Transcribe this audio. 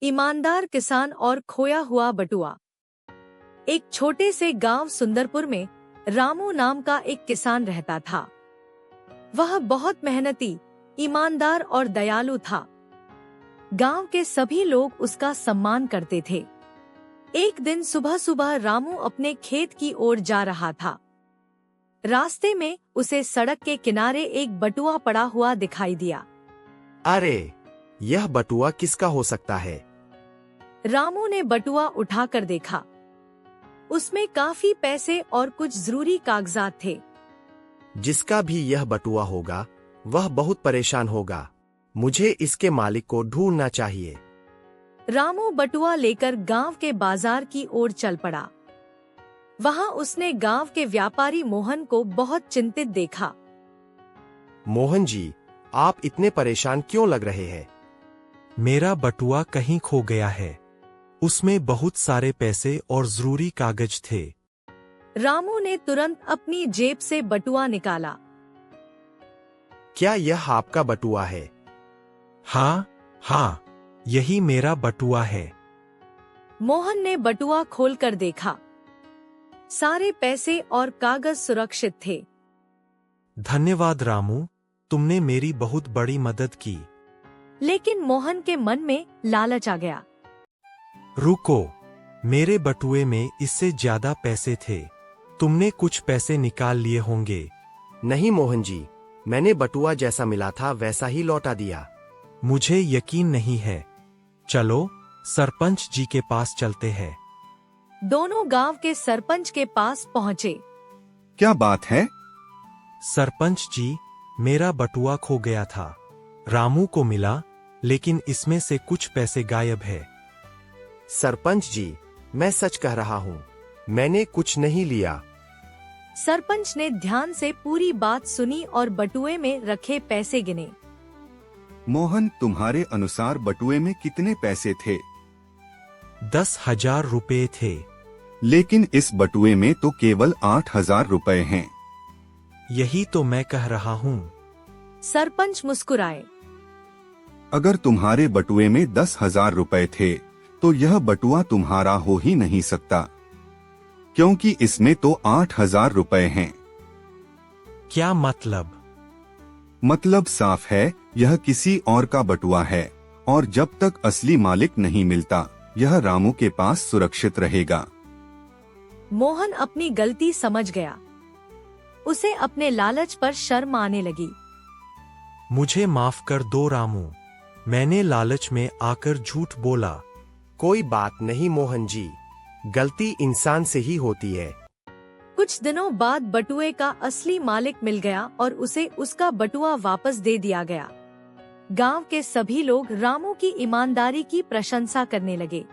ईमानदार किसान और खोया हुआ बटुआ। एक छोटे से गांव सुंदरपुर में रामू नाम का एक किसान रहता था। वह बहुत मेहनती, ईमानदार और दयालु था। गांव के सभी लोग उसका सम्मान करते थे। एक दिन सुबह सुबह रामू अपने खेत की ओर जा रहा था। रास्ते में उसे सड़क के किनारे एक बटुआ पड़ा हुआ दिखाई दिया। अरे, यह बटुआ किसका हो सकता है? रामू ने बटुआ उठाकर देखा। उसमें काफी पैसे और कुछ जरूरी कागजात थे। जिसका भी यह बटुआ होगा, वह बहुत परेशान होगा। मुझे इसके मालिक को ढूंढना चाहिए। रामू बटुआ लेकर गांव के बाजार की ओर चल पड़ा। वहां उसने गांव के व्यापारी मोहन को बहुत चिंतित देखा। मोहन जी, आप इतने परेशान क्यों लग रहे हैं? मेरा बटुआ कहीं खो गया है। उसमें बहुत सारे पैसे और जरूरी कागज थे। रामू ने तुरंत अपनी जेब से बटुआ निकाला। क्या यह आपका बटुआ है? हाँ, यही मेरा बटुआ है। मोहन ने बटुआ खोलकर देखा। सारे पैसे और कागज सुरक्षित थे। धन्यवाद रामू, तुमने मेरी बहुत बड़ी मदद की। लेकिन मोहन के मन में लालच आ गया। रुको, मेरे बटुए में इससे ज्यादा पैसे थे। तुमने कुछ पैसे निकाल लिए होंगे। नहीं मोहन जी, मैंने बटुआ जैसा मिला था वैसा ही लौटा दिया। मुझे यकीन नहीं है। चलो, सरपंच जी के पास चलते हैं। दोनों गांव के सरपंच के पास पहुँचे। क्या बात है? सरपंच जी, मेरा बटुआ खो गया था। रामू को मिला, लेकिन इसमें से कुछ पैसे गायब है। सरपंच जी, मैं सच कह रहा हूँ, मैंने कुछ नहीं लिया। सरपंच ने ध्यान से पूरी बात सुनी और बटुए में रखे पैसे गिने। मोहन, तुम्हारे अनुसार बटुए में कितने पैसे थे? 10,000 रुपए थे। लेकिन इस बटुए में तो केवल 8,000 रुपए हैं। यही तो मैं कह रहा हूँ। सरपंच मुस्कुराए। अगर तुम्हारे बटुए में 10,000 रुपए थे, तो यह बटुआ तुम्हारा हो ही नहीं सकता, क्योंकि इसमें तो 8,000 रुपए हैं। क्या मतलब? मतलब साफ है, यह किसी और का बटुआ है, और जब तक असली मालिक नहीं मिलता, यह रामू के पास सुरक्षित रहेगा। मोहन अपनी गलती समझ गया। उसे अपने लालच पर शर्म आने लगी। मुझे माफ कर दो रामू, मैंने लालच में आकर झूठ बोला। कोई बात नहीं मोहन जी, गलती इंसान से ही होती है। कुछ दिनों बाद बटुए का असली मालिक मिल गया और उसे उसका बटुआ वापस दे दिया गया। गांव के सभी लोग रामू की ईमानदारी की प्रशंसा करने लगे।